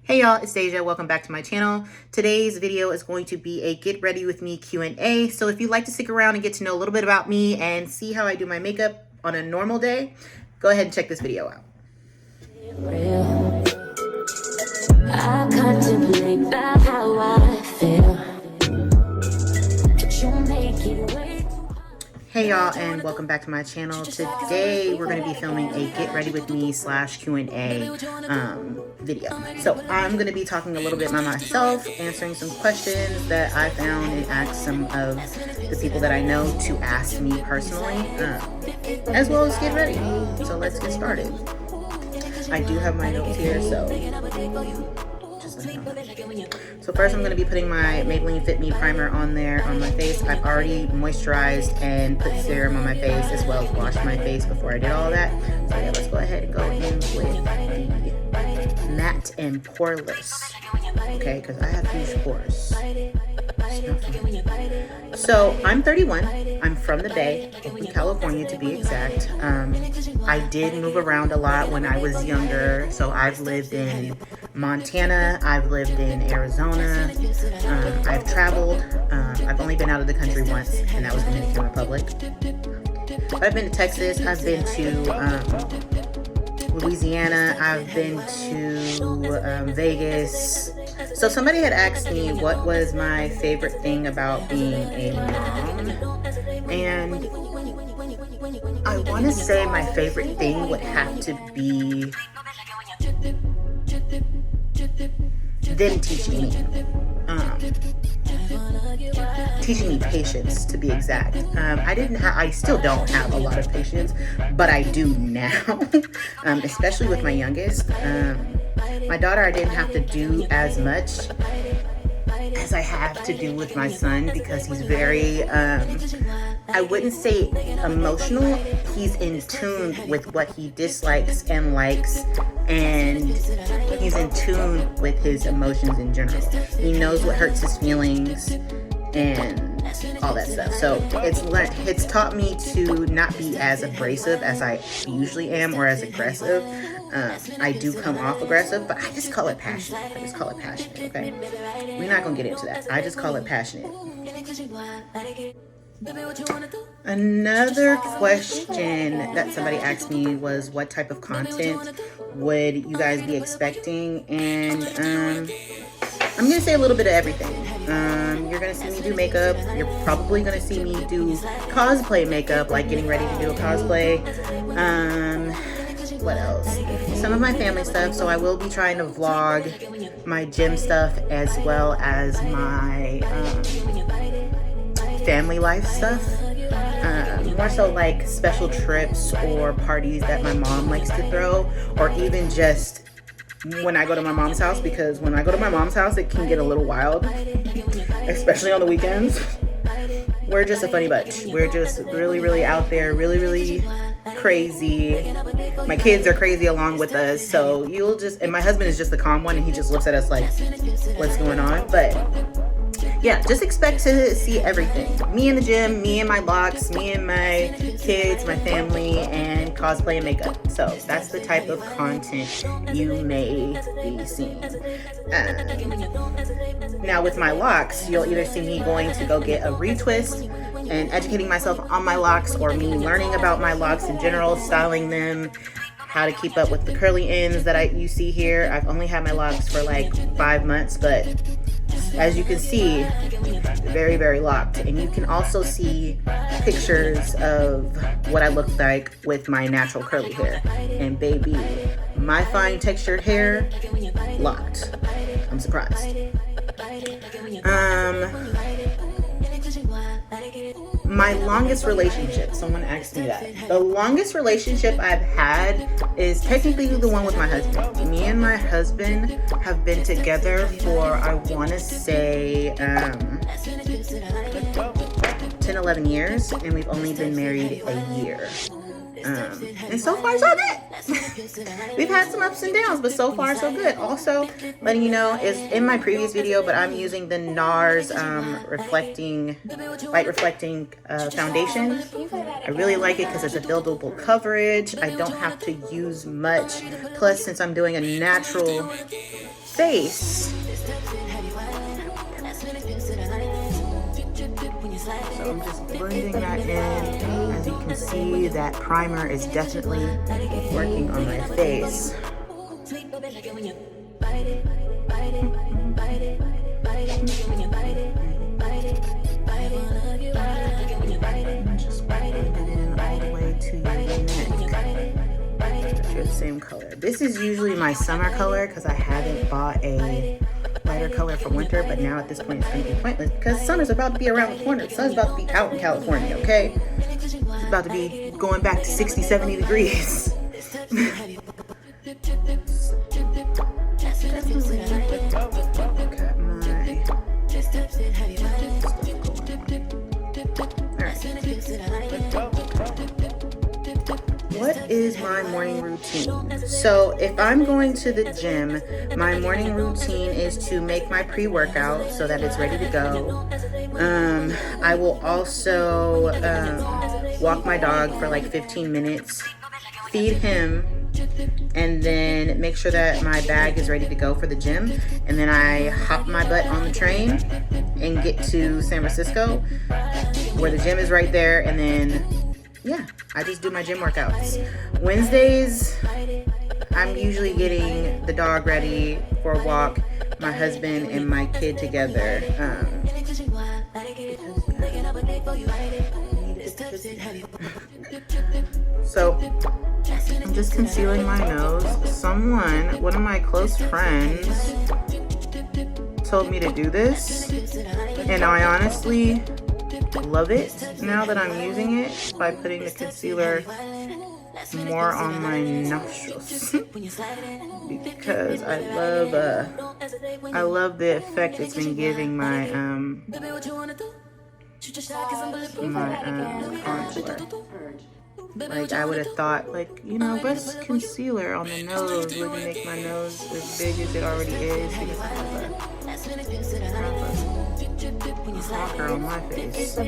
Hey y'all, it's Deja. Welcome back to my channel. Today's video is going to be a get ready with me Q&A. So if you'd like to stick around and get to know a little bit about me and see how I do my makeup on a normal day, go ahead and check this video out. I contemplate about how I feel. Hey y'all, and welcome back to my channel. Today we're going to be filming a get ready with me / Q&A video. So I'm going to be talking a little bit about myself, answering some questions that I found and asked some of the people that I know to ask me personally, as well as get ready. So let's get started. I do have my notes here, so just let me know. So first I'm going to be putting my Maybelline Fit Me primer on there on my face. I've already moisturized and put serum on my face, as well as washed my face before I did all that. So yeah, let's go ahead and go in with the matte and poreless, okay, because I have huge pores. So I'm 31. I'm from the Bay, Oakland, California to be exact. I did move around a lot when I was younger. So I've lived in Montana, I've lived in Arizona, I've traveled. I've only been out of the country once, and that was Dominican Republic. But I've been to Texas, I've been to Louisiana, I've been to Vegas. So somebody had asked me what was my favorite thing about being a mom, and I want to say my favorite thing would have to be them teaching me patience, to be exact. I still don't have a lot of patience, but I do now, especially with my youngest. My daughter, I didn't have to do as much as I have to do with my son, because he's very, I wouldn't say emotional. He's in tune with what he dislikes and likes, and he's in tune with his emotions in general. He knows what hurts his feelings and all that stuff. So it's taught me to not be as abrasive as I usually am, or as aggressive. I do come off aggressive, but I just call it passionate. Okay? We're not gonna get into that. I just call it passionate. Another question that somebody asked me was, what type of content would you guys be expecting? And I'm gonna say a little bit of everything. You're gonna see me do makeup. You're probably gonna see me do cosplay makeup, like getting ready to do a cosplay. What else? Some of my family stuff. So I will be trying to vlog my gym stuff, as well as my family life stuff. More so like special trips or parties that my mom likes to throw, or even just when I go to my mom's house, because when I go to my mom's house, it can get a little wild, especially on the weekends. We're just a funny bunch. We're just really out there, really crazy. My kids are crazy along with us, so and my husband is just the calm one, and he just looks at us like, what's going on? But yeah, just expect to see everything. Me in the gym, me and my locks, me and my kids, my family, and cosplay and makeup. So that's the type of content you may be seeing. Now with my locks, you'll either see me going to go get a retwist and educating myself on my locks, or me learning about my locks in general, styling them, how to keep up with the curly ends that you see here. I've only had my locks for like 5 months, but as you can see, very locked. And you can also see pictures of what I look like with my natural curly hair. And baby, my fine textured hair, locked. I'm surprised. My longest relationship, someone asked me that. The longest relationship I've had is technically the one with my husband. Me and my husband have been together for, I want to say, 10, 11 years, and we've only been married a year. And so far so good. We've had some ups and downs, but so far so good. Also, letting you know, is in my previous video, but I'm using the NARS light reflecting foundation. I really like it because it's a buildable coverage. I don't have to use much. Plus, since I'm doing a natural face. So I'm just blending that in. As you can see, that primer is definitely working on my face. Just blend it in all the way to your neck. The same color. This is usually my summer color because I haven't bought a lighter color for winter, but now at this point it's going to be pointless because summer's about to be around the corner. The sun's about to be out in California, okay? It's about to be going back to 60, 70 degrees. What is my morning routine? So if I'm going to the gym, my morning routine is to make my pre-workout so that it's ready to go. I will also walk my dog for like 15 minutes, feed him, and then make sure that my bag is ready to go for the gym. And then I hop my butt on the train and get to San Francisco, where the gym is right there. And then, yeah, I just do my gym workouts. Wednesdays, I'm usually getting the dog ready for a walk, my husband and my kid together. So I'm just concealing my nose. One of my close friends told me to do this, and I honestly love it now that I'm using it by putting the concealer more on my nostrils because I love the effect it's been giving my contour. Like, I would have thought, like, you know, best concealer on the nose wouldn't make my nose as big as it already is because I have a honker on my face. I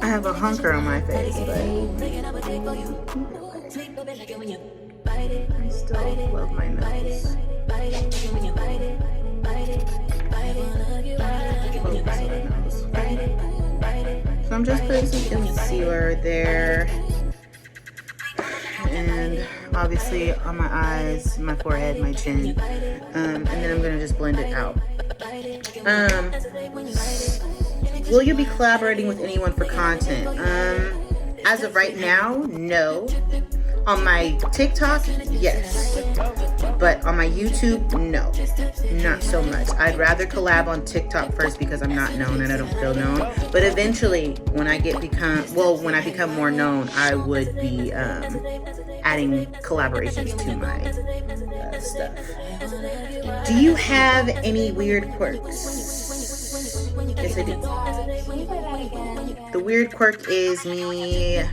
have a hunker on my face, but I still love my nose. So I'm just putting some concealer there, and obviously on my eyes, my forehead, my chin, and then I'm gonna just blend it out. Will you be collaborating with anyone for content? As of right now, no. On my TikTok, yes. But on my YouTube, no. Not so much. I'd rather collab on TikTok first because I'm not known and I don't feel known. But eventually, when I become more known, I would be adding collaborations to my stuff. Do you have any weird quirks? Yes, I do. The weird quirk is me,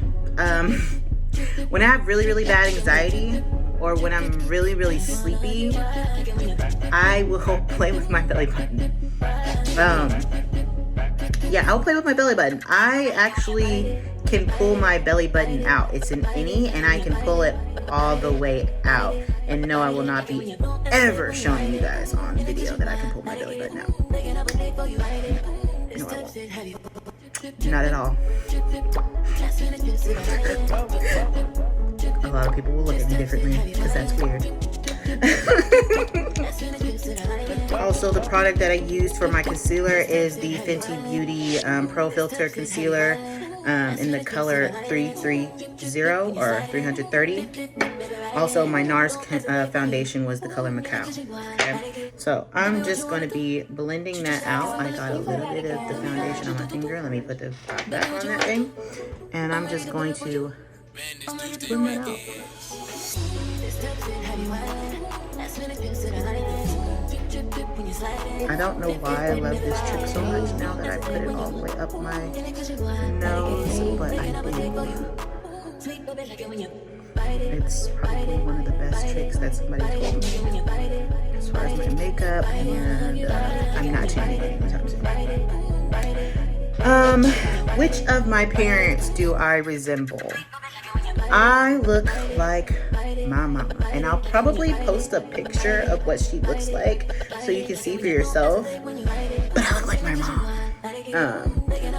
when I have really, really bad anxiety, or when I'm really, really sleepy, I will play with my belly button. Yeah, I'll play with my belly button. I actually can pull my belly button out. It's an innie, and I can pull it all the way out. And no, I will not be ever showing you guys on video that I can pull my belly button out. No, I won't. Not at all. A lot of people will look at me differently because that's weird. Also, the product that I used for my concealer is the Fenty Beauty Pro Filter Concealer in the color 330 or 330. Also, my NARS foundation was the color Macao. Okay? So I'm just going to be blending that out. I got a little bit of the foundation on my finger. Let me put the top back on that thing. And I'm just going to blend that out. I don't know why I love this trick so much now that I put it all the way up my nose, but I do. It's probably one of the best tricks that somebody told me as far as my makeup, and I'm not changing it anytime soon. Which of my parents do I resemble? I look like my mama. And I'll probably post a picture of what she looks like so you can see for yourself. But I look like my mom.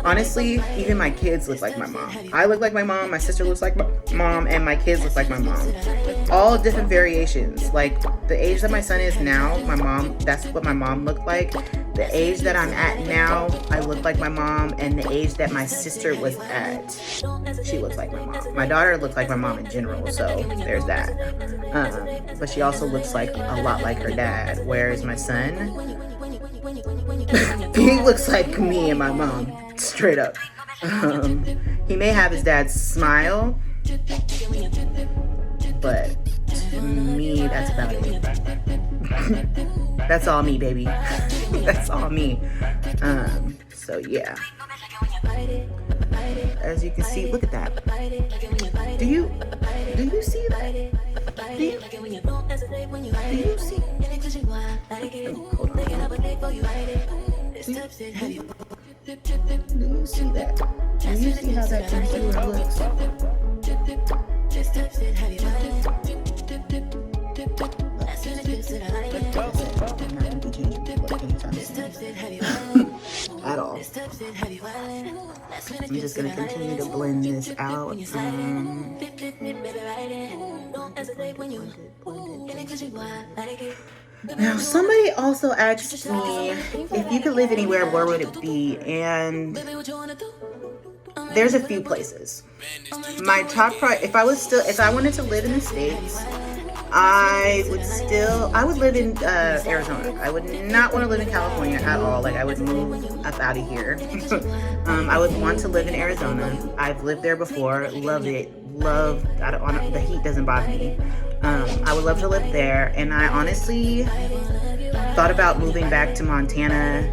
Honestly, even my kids look like my mom. I look like my mom, my sister looks like my mom, and my kids look like my mom. All different variations. Like the age that my son is now, my mom, that's what my mom looked like. The age that I'm at now, I look like my mom, and the age that my sister was at, she looks like my mom. My daughter looks like my mom in general, so there's that. But she also looks like a lot like her dad, whereas my son, he looks like me and my mom, straight up. He may have his dad's smile, but to me, that's about it. That's all me, baby. That's all me. So yeah. As you can see, look at that. Do you see that? Do you see? Hold on. Do you see that? Do you see how that concealer looks? At all. I'm just going to continue to blend this out. Now, somebody also asked me if you could live anywhere, where would it be? And there's a few places. My top if I wanted to live in the States, I would live in Arizona. I would not want to live in California at all. Like, I would move up out of here. I would want to live in Arizona. I've lived there before. Love it. The heat doesn't bother me. I would love to live there. And I honestly thought about moving back to Montana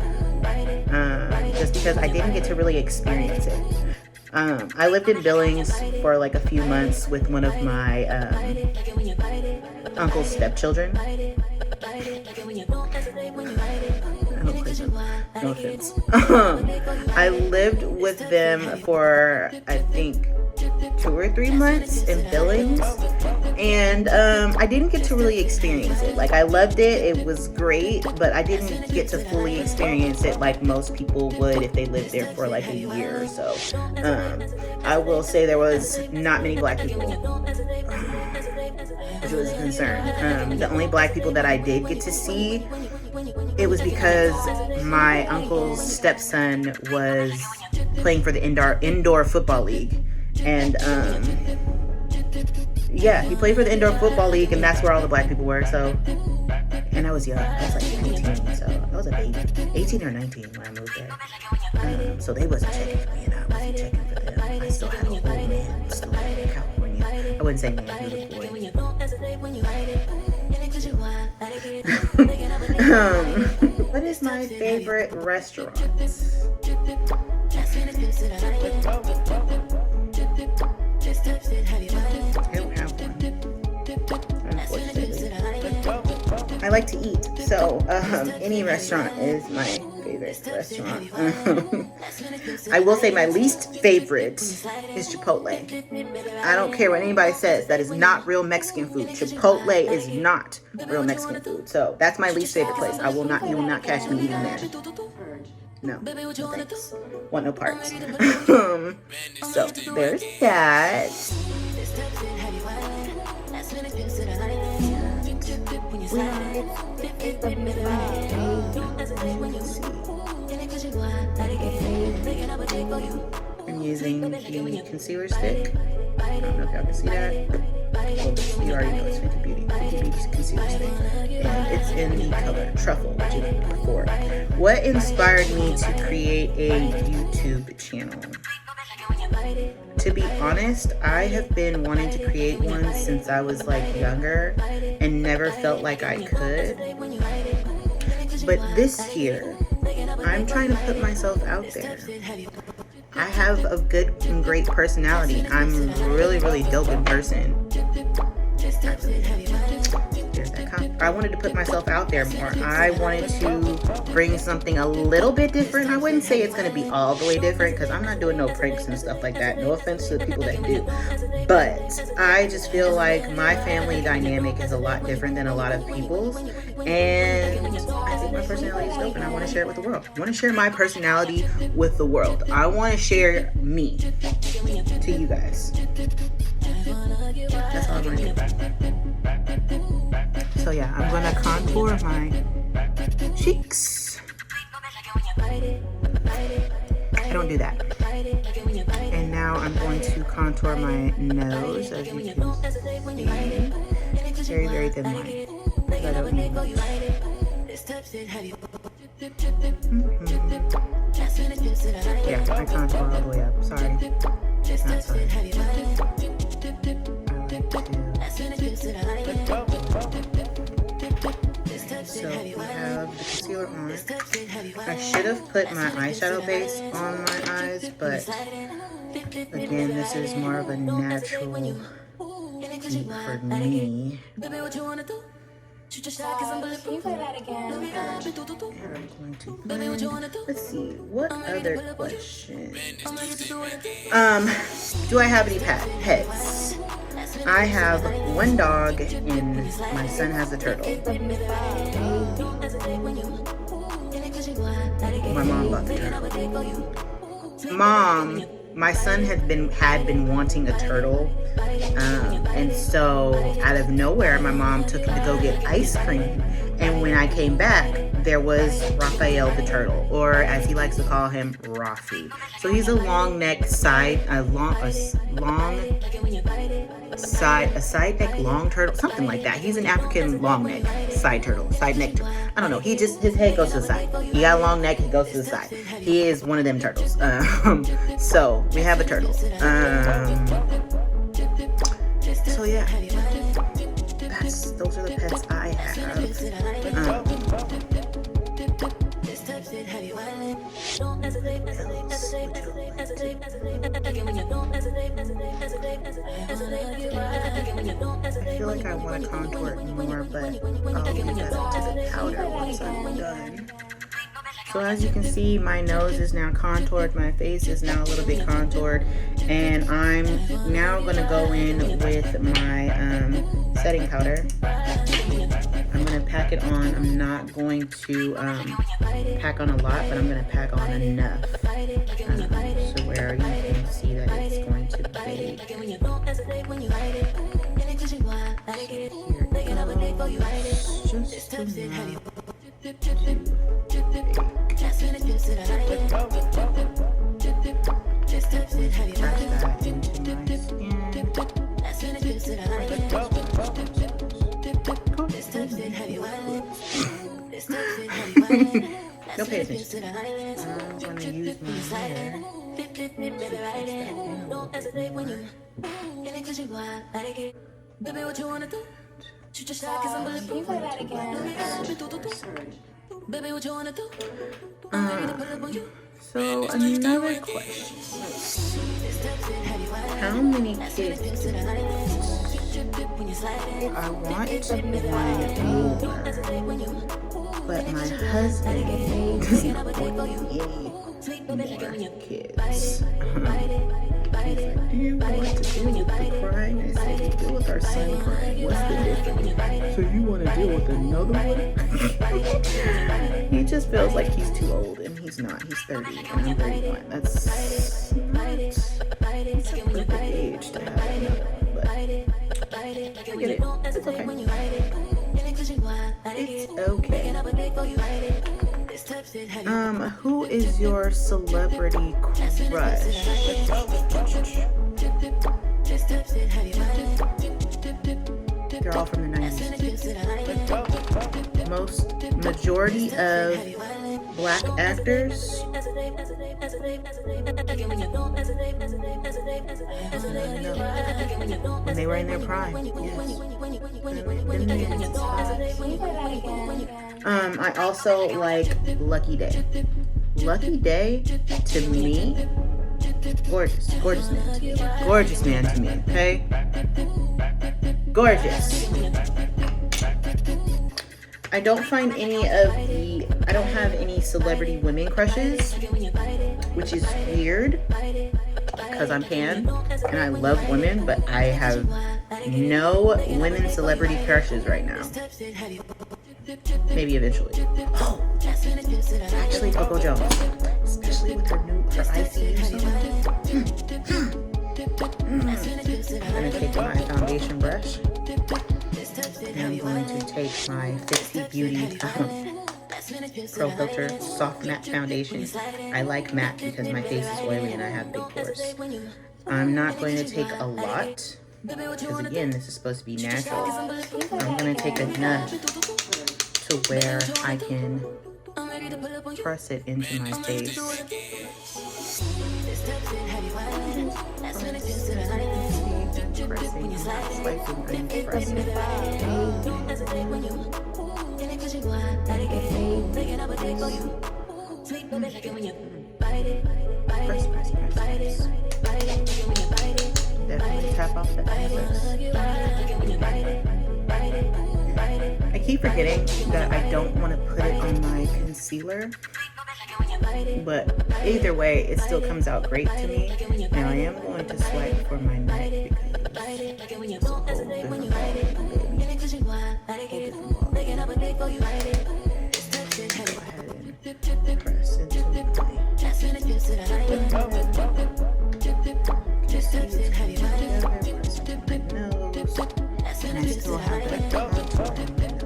just because I didn't get to really experience it. I lived in Billings for like a few months with one of my uncle's stepchildren. No offense. I lived with them for, I think, 2 or 3 months in Billings, and I didn't get to really experience it. Like, I loved it, it was great, but I didn't get to fully experience it like most people would if they lived there for like a year or so. I will say there was not many black people, which was a concern. The only black people that I did get to see, it was because my uncle's stepson was playing for the indoor football league. And yeah, he played for the indoor football league, and that's where all the black people were. So, and I was young. I was like 19, so I was a baby, 18 or 19 when I moved there. So they wasn't checking for me, and I wasn't checking for them. I still had a old man still in California. I wouldn't say man, he was a boy. What is my favorite restaurant? I don't have one, unfortunately. I like to eat, so any restaurant is my favorite restaurant. I will say my least favorite is Chipotle. I don't care what anybody says, that is not real Mexican food. Chipotle is not real Mexican food, so that's my least favorite place. You will not catch me eating there. No, thanks. Want no parts. So there's that. I'm using the concealer stick. I don't know if y'all can see that. Well, you already know it's Fenty Beauty's concealer stick. And it's in the color Truffle, which is before. What inspired me to create a YouTube channel? To be honest, I have been wanting to create one since I was like younger and never felt like I could. But this year, I'm trying to put myself out there. I have a good and great personality. I'm really, really dope in person. There's that I wanted to put myself out there more. I wanted to bring something a little bit different. I wouldn't say it's going to be all the way different because I'm not doing no pranks and stuff like that. No offense to the people that do. But I just feel like my family dynamic is a lot different than a lot of people's. And I think my personality is dope and I want to share it with the world. I want to share my personality with the world. I want to share me to you guys. That's all I'm going to do. So yeah, I'm going to contour my cheeks. I don't do that. And now I'm going to contour my nose, as you can see. Very, very thin line. I don't need much. Yeah, I contour all the way up. Sorry. Not sorry. So we have the concealer on. I should have put my eyeshadow base on my eyes, but again, this is more of a natural look for me. Can you play that again? Let's see, what other question? Do I have any pets? I have one dog and my son has a turtle. My mom bought the turtle. Mom, my son had been wanting a turtle. And so out of nowhere, my mom took him to go get ice cream. And when I came back, there was Raphael the turtle, or as he likes to call him, Rafi. So he's a long neck side neck long turtle, something like that. He's an African long neck side turtle, side neck turtle. I don't know. His head goes to the side. He got a long neck. He goes to the side. He is one of them turtles. So we have a turtle. So yeah, those are the pets I have. I feel like I want to contour it more, but I'll leave that up to the powder once I'm done. So as you can see, my nose is now contoured, my face is now a little bit contoured, and I'm now going to go in with my setting powder. I'm going to pack it on. I'm not going to pack on a lot, but I'm going to pack on enough so where you can see that it's going to bake. Here it goes. Just enough. Don't pay attention. I'm going to use my hair. Baby, what you wanna do? Shoot your shot, cause I'm bulletproof. Can you play that again? Baby, what you wanna do? So another question. How many kids? I want more, but my husband doesn't want any more kids. He's like, do you want to deal with the crying? I said, we deal with our son crying. What's the difference? So you want to deal with another one? He just feels like he's too old, and he's not. He's 30, and I'm 31. That's a perfect age to have another one, but I get it. It's okay. It's okay. Who is your celebrity crush? They're all from the 90s. Majority of black actors. When they were in their prime, yes. I also like Lucky Day. Lucky Day, to me, gorgeous man to me, okay? Gorgeous. I don't find I don't have any celebrity women crushes, which is weird because I'm pan and I love women, but I have no women celebrity crushes right now. Maybe eventually. Oh, actually Coco Jones, especially with her ICU song. I'm going to take my foundation brush and I'm going to take my Fenty Beauty Pro Filter Soft Matte Foundation. I like matte because my face is oily and I have big pores. I'm not going to take a lot because again, this is supposed to be natural. I'm going to take enough to where I can press it into my face. Pressing, swiping, and pressing. Press. Definitely tap off the excess. I keep forgetting that I don't want to put it on my concealer, but either way, it still comes out great to me. Now I am going to swipe for my neck because it's a whole different press into my nose, and I still have that contour in my nose.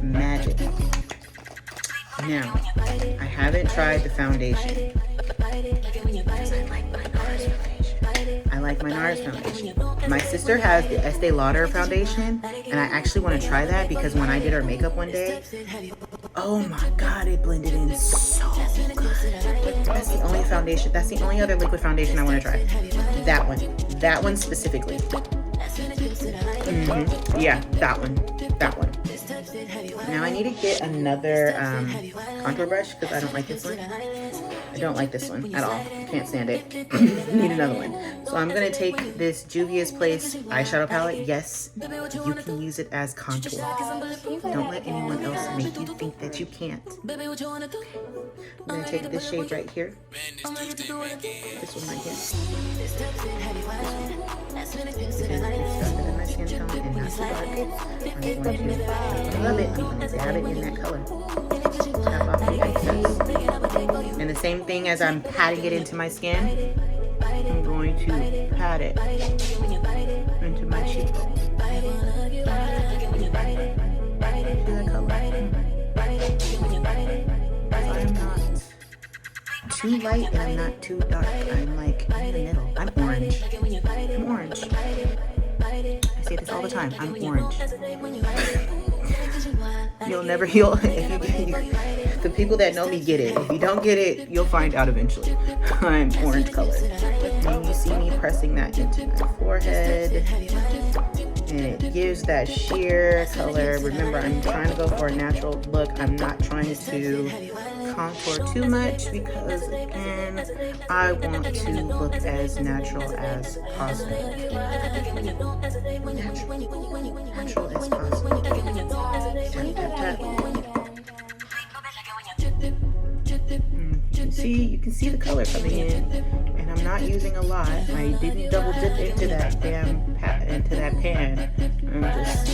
Magic. Now, I haven't tried the foundation because I like my NARS foundation. My sister has the Estee Lauder foundation, and I actually want to try that because when I did her makeup one day, oh my god, it blended in so good. That's the only foundation, that's the only other liquid foundation I want to try. That one specifically. Yeah, that one. Now I need to get another contour brush because I don't like this one. I don't like this one at all. I can't stand it. Need another one. So I'm going to take this Juvia's Place eyeshadow palette. Yes, you can use it as contour. Don't let anyone else make you think that you can't. I'm going to take this shade right here. This one right here. Because it's darker than my skin tone and not too dark. I'm going to love it. I'm going to dab it in that color. Tap off the excess. And the same thing as I'm patting it into my skin, I'm going to pat it into my cheekbone. See that color? So I'm not too light and I'm not too dark. I'm like in the middle. I'm orange. I'm orange. I say this all the time. I'm orange. The people that know me get it. If you don't get it, you'll find out eventually. I'm orange colored. And you see me pressing that into my forehead. And it gives that sheer color. Remember, I'm trying to go for a natural look. I'm not trying to contour too much because, again, I want to look as natural as possible. Natural as possible. Tap, tap, tap. You can see the color coming in, and I'm not using a lot. I didn't double dip into that pan. I'm just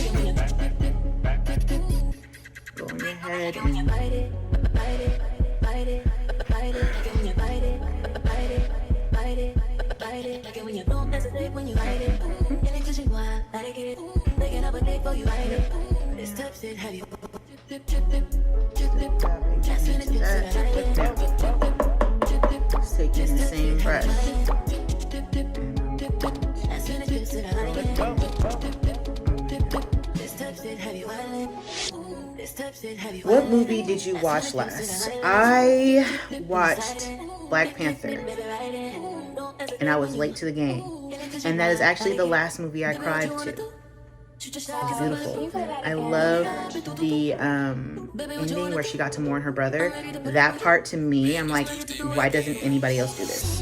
going ahead and taking the same brush. What movie did you watch last? I watched Black Panther, and I was late to the game. And that is actually the last movie I cried to. It's beautiful. I love the ending where she got to mourn her brother. That part, to me, I'm like, why doesn't anybody else do this?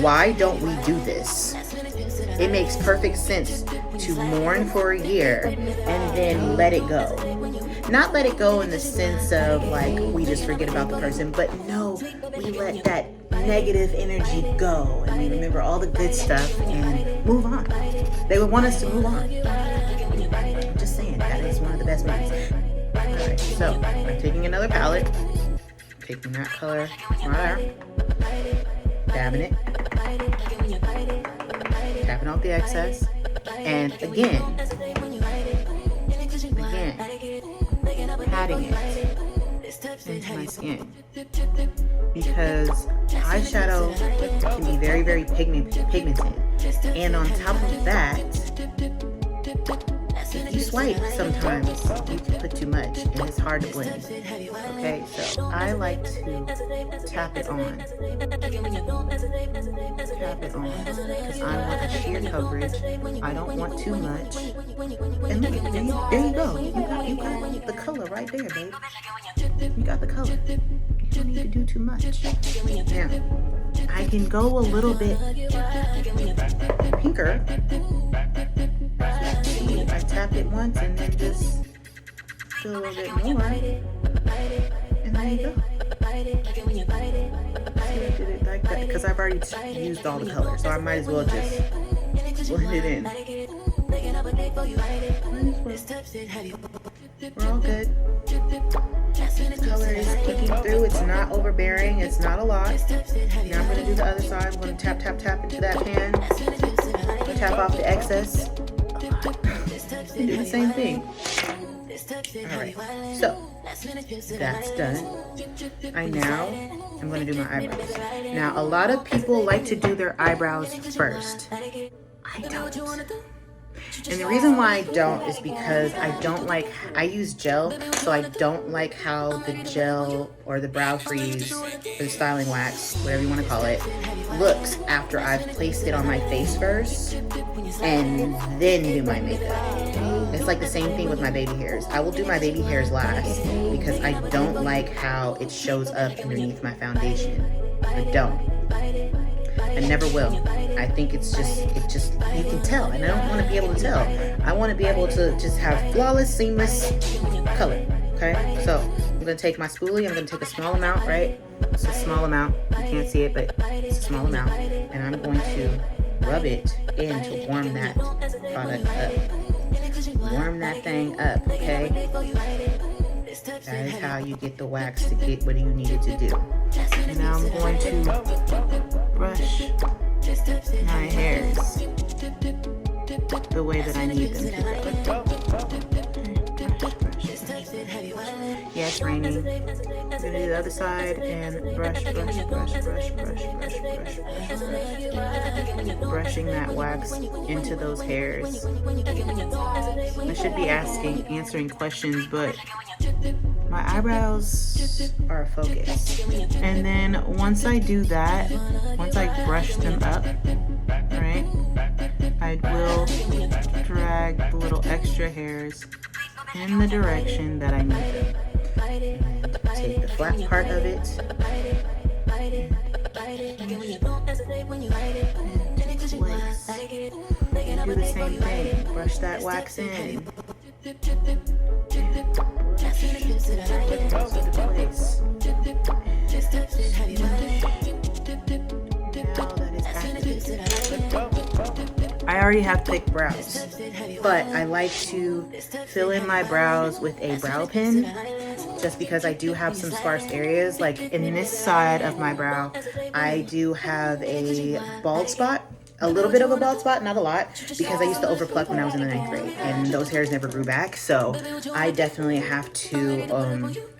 Why don't we do this? It makes perfect sense to mourn for a year and then let it go. Not let it go in the sense of like we just forget about the person, but no, we let that negative energy go and we remember all the good stuff and move on. They would want us to move on. I'm just saying, that is one of the best movies. Alright, so I'm taking another palette, taking that color right there, dabbing it, tapping off the excess, and again, patting it into my skin, because eyeshadow can be very, very pigmented, and on top of that, if you swipe sometimes you can put too much and it's hard to blend. Okay, so I like to tap it on because I want a sheer coverage. I don't want too much. And look, there you go. You got the color right there, babe. You got the color. You don't need to do too much. Now, I can go a little bit pinker. I tap it once and then just do a little bit more, and there you go. See, I did it like that because I've already used all the color, so I might as well just blend it in. We're all good. The color is peeking through. It's not overbearing. It's not a lot. Now I'm going to do the other side. I'm going to tap, tap, tap into that pan. Tap off the excess. And do the same thing. Alright, so that's done. I now am going to do my eyebrows. Now, a lot of people like to do their eyebrows first. I don't. And the reason why I don't is because I use gel, so I don't like how the gel or the brow freeze or the styling wax, whatever you want to call it, looks after I've placed it on my face first and then do my makeup. It's like the same thing with my baby hairs. I will do my baby hairs last because I don't like how it shows up underneath my foundation. I don't. I never will. I think it's just, you can tell, and I don't want to be able to tell. I want to be able to just have flawless, seamless color, okay? So, I'm going to take my spoolie, I'm going to take a small amount, right? It's a small amount. You can't see it, but it's a small amount. And I'm going to rub it in to warm that product up. Warm that thing up, okay? That is how you get the wax to get what you need it to do. And now I'm going to brush my hairs the way that I need them to go. Yeah, it's raining. I'm going to do the other side and brush. Brushing that wax into those hairs. I should be answering questions, but my eyebrows are a focus. And then once I do that, once I brush them up, right, I will drag the little extra hairs in the direction that I need them. And take the flat part of it and do the same thing. Brush that wax in. I already have thick brows, but I like to fill in my brows with a brow pen just because I do have some sparse areas. Like in this side of my brow, I do have a bald spot. A little bit of a bald spot, not a lot, because I used to overpluck when I was in the 9th grade and those hairs never grew back. So I definitely have to,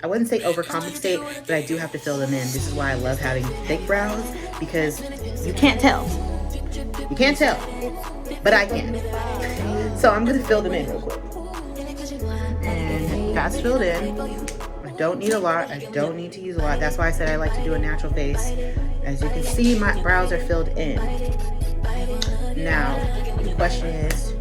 I wouldn't say overcompensate, but I do have to fill them in. This is why I love having thick brows, because you can't tell. You can't tell, but I can. So I'm going to fill them in real quick. And that's filled in. I don't need a lot. I don't need to use a lot. That's why I said I like to do a natural face. As you can see, my brows are filled in. Now, the question is,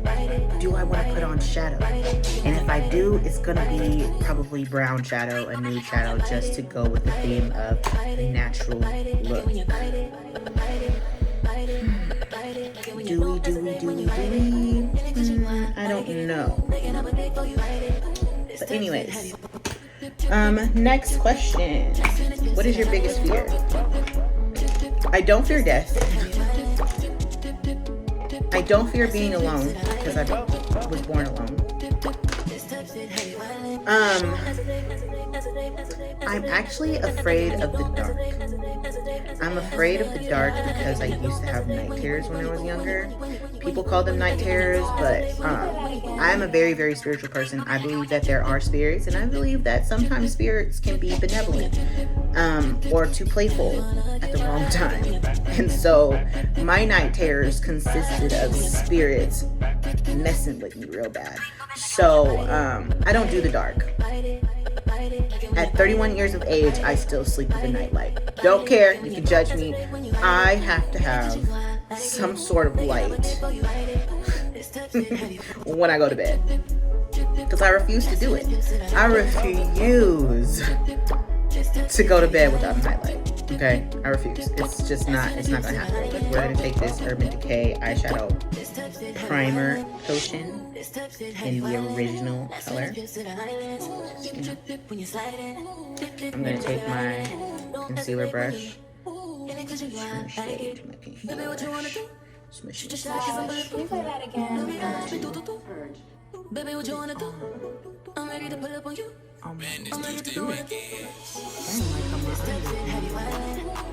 do I want to put on shadow? And if I do, it's going to be probably brown shadow, a nude shadow, just to go with the theme of the natural look. Do we? I don't know. But anyways, next question. What is your biggest fear? I don't fear death. I don't fear being alone because I was born alone. I'm actually afraid of the dark. I'm afraid of the dark because I used to have night terrors when I was younger. People call them night terrors, but I'm a very, very spiritual person. I believe that there are spirits, and I believe that sometimes spirits can be benevolent or too playful at the wrong time. And so my night terrors consisted of spirits messing with me real bad. So I don't do the dark. At 31 years of age, I still sleep with a nightlight. Don't care, you can judge me. I have to have some sort of light when I go to bed. Because I refuse to do it. I refuse to go to bed without a nightlight. Okay, I refuse. It's just not. It's not gonna happen. We're gonna take this Urban Decay eyeshadow primer potion in the original color. I'm gonna take my concealer brush. Smush it. Baby, what you wanna do? I'm ready to pull up on you. I'm ready to do it.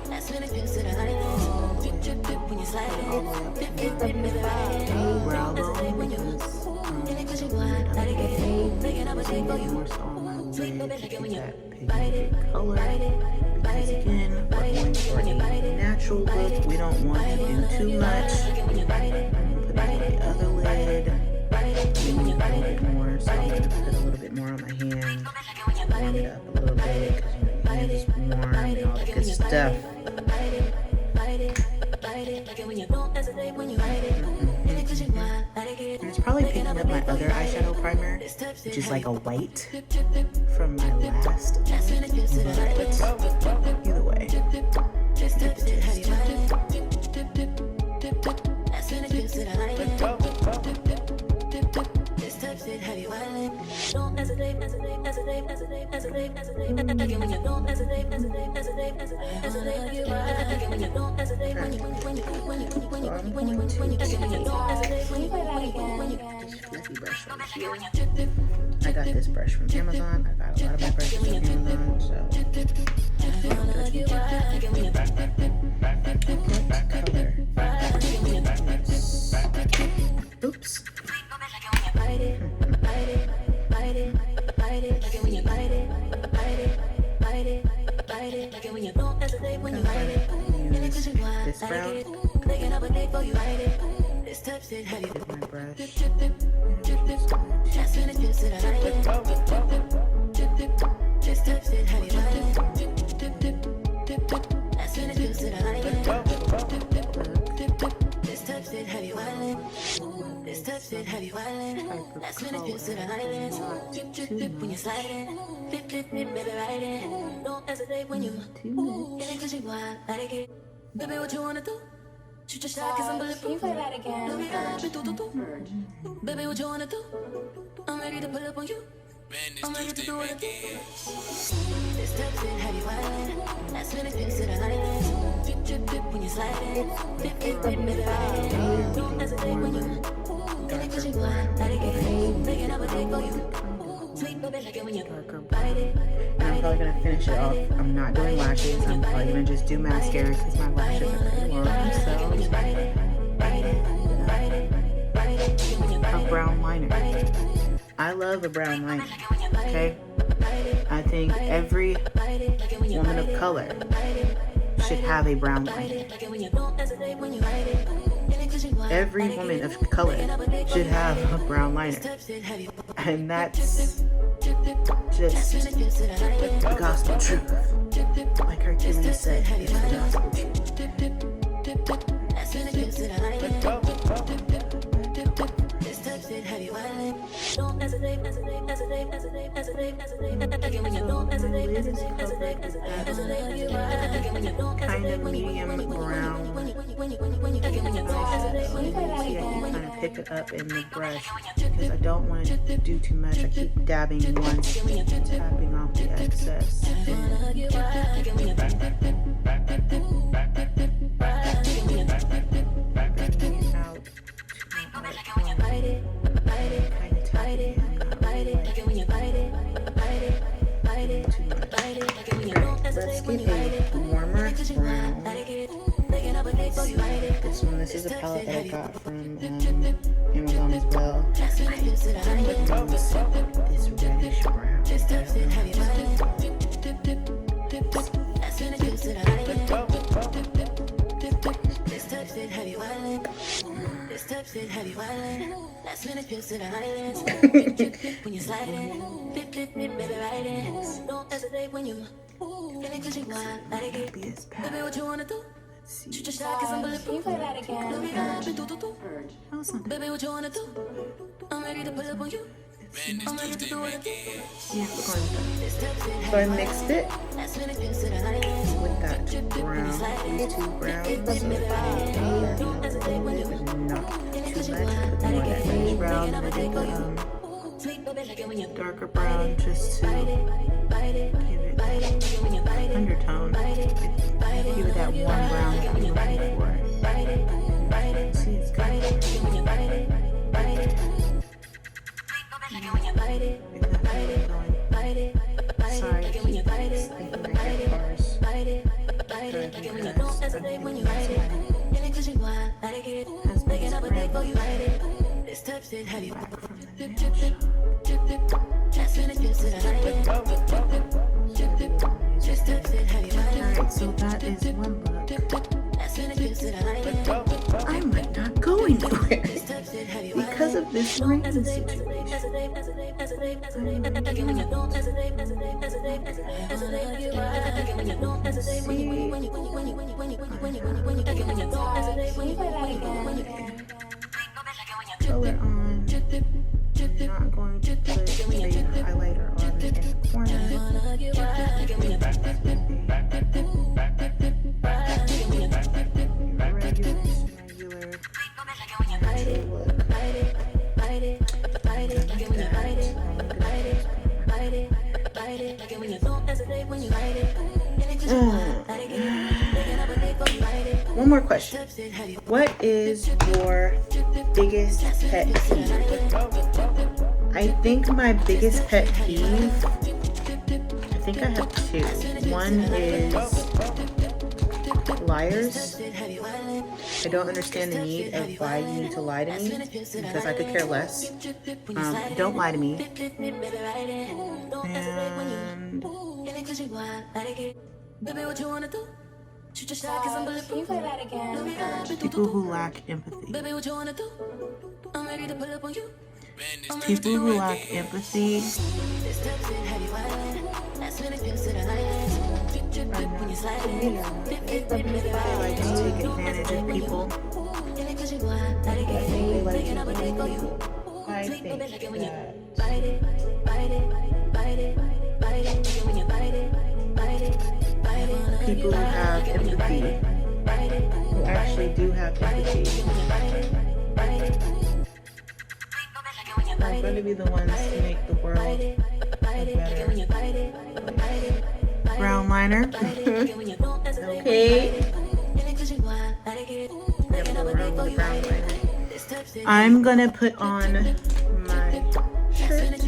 That's when it feels to the island. Dip, dip, dip when you slide it. Dip, dip, dip, when you ride it. When you move. And it cause you want, let it get it. Making up a shape for you. Sweet baby, like it when you bite it. Color. Because again, we're going for a natural look. We don't want to do too much. Put it on the other lid. Maybe a little bit more, so I'm going to put a little bit more on my hand, warm it up a little bit, because your hand is warm and all that good stuff. And it's probably picking up my other eyeshadow primer, which is like a white from my last, but either way, you get the gist. I got this brush from Amazon. I got a lot of my brushes from Amazon, so oops. This brown. With my brush. That's when it feels to the island. Dip, dip, dip when you slide it. Dip, dip, dip, baby, ride it. Don't hesitate when you get it cause you want, like it. Baby, what you wanna do? Shoot your shot cause I'm bulletproof. Can you play that again? Baby, what you wanna do? I'm ready to pull up on you. I'm ready to do it again. This touch it, have you wildin'? That's when it feels to the island. Dip, dip, dip when you slide it. Dip, dip, dip, baby, ride it. Don't hesitate when you get it cause you want, like it. Making up a day for you. Sweet baby, like it when you bite it. And I'm probably gonna finish it off. I'm not doing lashes. I'm probably gonna just do mascara because my lashes are pretty long. So a brown liner. I love a brown liner. Okay? I think every woman of color should have a brown liner. Every woman of color should have a brown liner. And that's just the gospel truth. Like Hercules said, it's the gospel truth. Kind of medium brown. See, I can kind of pick it up in the brush because I don't want to do too much. I keep dabbing once, tapping off the excess. Let's get a warmer brown. This is a palette that I got from Amazon as well. This reddish brown. Last minute pills to the islands. When you slide in, baby, ride in. Don't hesitate when you feeling cause you want, like it. Baby, what you wanna do? Shoot your shot cause I'm bulletproof. Can you play that again? Baby, what you wanna do? I'm ready to pull up on you. I'm ready to do what I do. Yeah, we're going with that. So I mixed it with that brown, these two browns. So not too much, but more that reddish brown, and I did the darker brown just to give it undertone. Give it that warm brown that I'm looking for. See, it's kind of sorry, I keep thinking I get cars. Alright, so that is one book. I might not go anywhere because of this rain situation. Color on. Not going to put a highlighter on in the corner. One more question. What is your biggest pet peeve? I think my biggest pet peeve, I think I have two. One is liars. I don't understand the need of why you need to lie to me because I could care less. Don't lie to me. And people who lack empathy. People who lack empathy I like to take advantage of people. I think people who have empathy, who actually do have empathy, are going to be the ones to make the world a better brown liner. Okay. I'm gonna put on my shirt,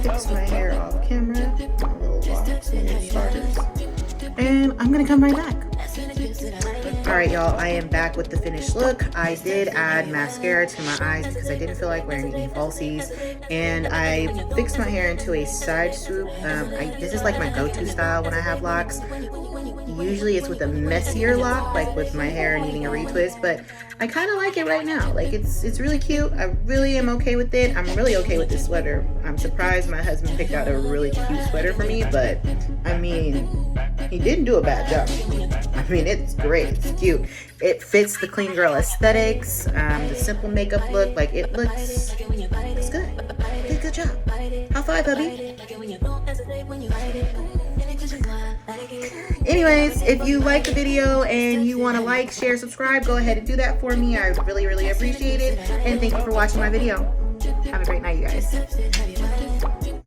fix my hair off camera, my little locks and starters, and I'm gonna come right back. Alright y'all, I am back with the finished look. I did add mascara to my eyes because I didn't feel like wearing any falsies, and I fixed my hair into a side swoop. This is like my go-to style when I have locks. Usually it's with a messier lock, like with my hair needing a retwist, but I kind of like it right now. Like it's really cute. I really am okay with it. I'm really okay with this sweater. I'm surprised my husband picked out a really cute sweater for me, but I mean, he didn't do a bad job. I mean, it's great. It's cute. It fits the clean girl aesthetics, the simple makeup look. Like it looks good. Did a good job. High five, hubby. Anyways, if you like the video and you want to like, share, subscribe, go ahead and do that for me. I really appreciate it. And thank you for watching my video. Have a great night, you guys.